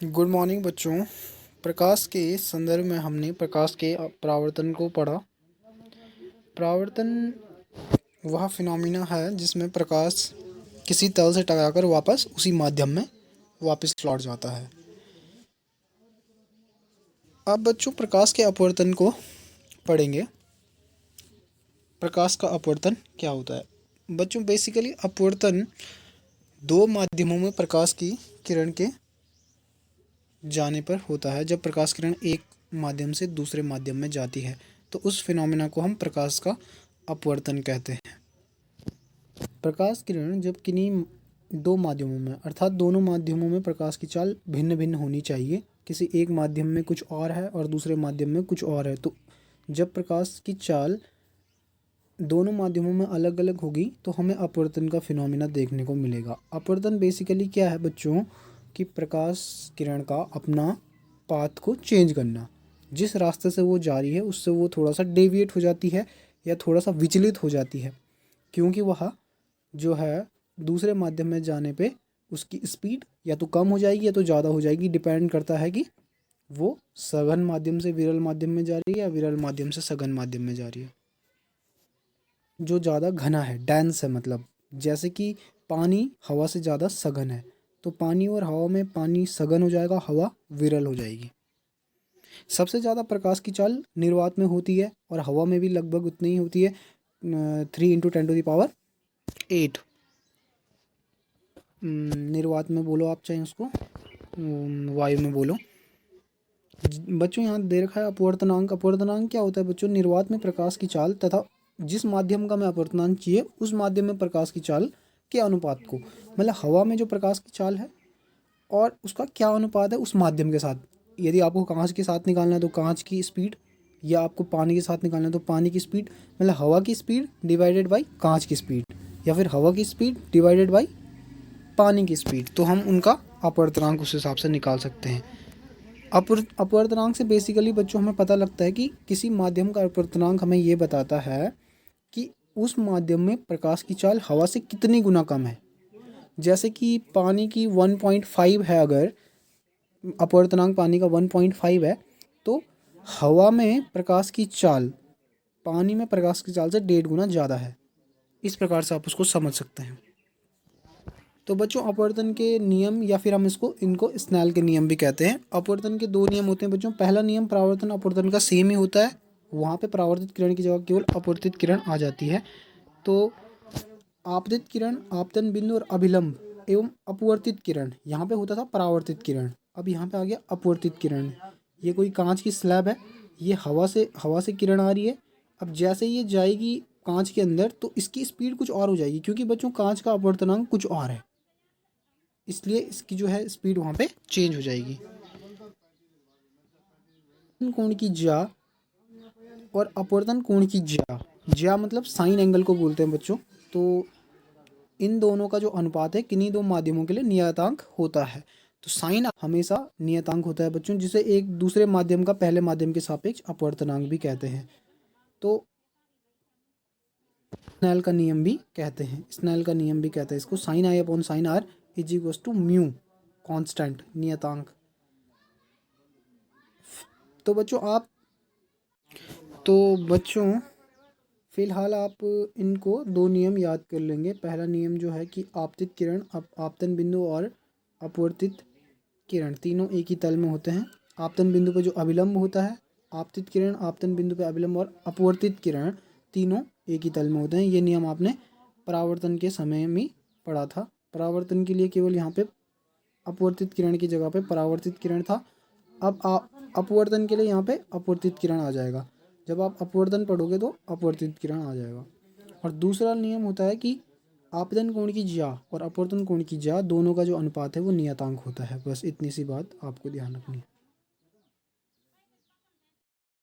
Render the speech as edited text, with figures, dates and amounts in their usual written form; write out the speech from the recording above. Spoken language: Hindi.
गुड मॉर्निंग बच्चों। प्रकाश के संदर्भ में हमने प्रकाश के परावर्तन को पढ़ा। परावर्तन वह फिनोमिना है जिसमें प्रकाश किसी तल से टकराकर वापस उसी माध्यम में वापस लौट जाता है। अब बच्चों प्रकाश के अपवर्तन को पढ़ेंगे। प्रकाश का अपवर्तन क्या होता है? बच्चों बेसिकली अपवर्तन दो माध्यमों में प्रकाश की किरण के जाने पर होता है। जब प्रकाश किरण एक माध्यम से दूसरे माध्यम में जाती है तो उस फिनोमिना को हम प्रकाश का अपवर्तन कहते हैं। प्रकाश किरण जब किन्हीं दो माध्यमों में अर्थात दोनों माध्यमों में प्रकाश की चाल भिन्न भिन्न होनी चाहिए। किसी एक माध्यम में कुछ और है और दूसरे माध्यम में कुछ और है, तो जब प्रकाश की चाल दोनों माध्यमों में अलग अलग होगी तो हमें अपवर्तन का फिनोमिना देखने को मिलेगा। अपवर्तन बेसिकली क्या है बच्चों कि प्रकाश किरण का अपना पाथ को चेंज करना। जिस रास्ते से वो जा रही है उससे वो थोड़ा सा डेविएट हो जाती है या थोड़ा सा विचलित हो जाती है, क्योंकि वह जो है दूसरे माध्यम में जाने पे उसकी स्पीड या तो कम हो जाएगी या तो ज़्यादा हो जाएगी। डिपेंड करता है कि वो सघन माध्यम से विरल माध्यम में जा रही है या विरल माध्यम से सघन माध्यम में जा रही है। जो ज़्यादा घना है, डेंस है, मतलब जैसे कि पानी हवा से ज़्यादा सघन है, तो पानी और हवा में पानी सघन हो जाएगा, हवा विरल हो जाएगी। सबसे ज़्यादा प्रकाश की चाल निर्वात में होती है और हवा में भी लगभग उतनी ही होती है, 3 × 10⁸ निर्वात में बोलो आप, चाहे उसको वायु में बोलो। बच्चों यहाँ दे रखा है अपवर्तनांक। अपवर्तनांक क्या होता है बच्चों? निर्वात में प्रकाश की चाल तथा जिस माध्यम का हमें अपवर्तनांक चाहिए उस माध्यम में प्रकाश की चाल के अनुपात को, मतलब हवा में जो प्रकाश की चाल है और उसका क्या अनुपात है उस माध्यम के साथ। यदि आपको कांच के साथ निकालना है तो कांच की स्पीड, या आपको पानी के साथ निकालना है तो पानी की स्पीड, मतलब हवा की स्पीड डिवाइडेड बाई कांच की स्पीड, या फिर हवा की स्पीड डिवाइडेड बाई पानी की स्पीड, तो हम उनका अपवर्तनांक उस हिसाब से निकाल सकते हैं। अपवर्तनांक से बेसिकली बच्चों हमें पता लगता है कि किसी माध्यम का अपवर्तनांक हमें ये बताता है कि उस माध्यम में प्रकाश की चाल हवा से कितनी गुना कम है। जैसे कि पानी की 1.5 है, अगर अपवर्तनांक पानी का 1.5 है तो हवा में प्रकाश की चाल पानी में प्रकाश की चाल से 1.5 गुना ज़्यादा है। इस प्रकार से आप उसको समझ सकते हैं। तो बच्चों अपवर्तन के नियम, या फिर हम इनको स्नेल के नियम भी कहते हैं। अपवर्तन के दो नियम होते हैं बच्चों। पहला नियम परावर्तन अपवर्तन का सेम ही होता है, वहाँ पे परावर्तित किरण की जगह केवल अपवर्तित किरण आ जाती है। तो आपतित किरण, आपतन बिंदु और अभिलंब एवं अपवर्तित किरण, यहाँ पे होता था परावर्तित किरण, अब यहाँ पे आ गया अपवर्तित किरण। ये कोई कांच की स्लैब है, ये हवा से किरण आ रही है। अब जैसे ये जाएगी कांच के अंदर तो इसकी स्पीड कुछ और हो जाएगी, क्योंकि बच्चों कांच का अपवर्तनांक कुछ और है, इसलिए इसकी जो है स्पीड वहाँ पे चेंज हो जाएगी। कोण की ज्या और अपवर्तन कोण की ज्या, ज्या मतलब साइन एंगल को बोलते हैं बच्चों। तो इन दोनों का जो अनुपात है किन्हीं दो माध्यमों के लिए नियतांक होता है। तो साइन हमेशा नियतांक होता है बच्चों, जिसे एक दूसरे माध्यम का पहले माध्यम के सापेक्ष अपवर्तनांक भी कहते हैं। तो स्नेल का नियम भी कहते हैं, स्नेल का नियम भी कहते हैं इसको। Sine i upon sine r is equals to mu, constant नियतांक। तो बच्चों फिलहाल आप इनको दो नियम याद कर लेंगे। पहला नियम जो है कि आपतित किरण, आपतन बिंदु और अपवर्तित किरण तीनों एक ही तल में होते हैं। आपतन बिंदु पर जो अभिलंब होता है, आपतित किरण, आपतन बिंदु पर अभिलंब और अपवर्तित किरण तीनों एक ही तल में होते हैं। ये नियम आपने परावर्तन के समय में पढ़ा था। परावर्तन के लिए केवल यहाँ पे अपवर्तित किरण की जगह पे परावर्तित किरण था। अब अपवर्तन के लिए यहाँ पे अपवर्तित किरण आ जाएगा। जब आप अपवर्तन पढ़ोगे तो अपवर्तित किरण आ जाएगा। और दूसरा नियम होता है कि आपतन कोण की ज्या और अपवर्तन कोण की ज्या दोनों का जो अनुपात है वो नियतांक होता है। बस इतनी सी बात आपको ध्यान रखनी है।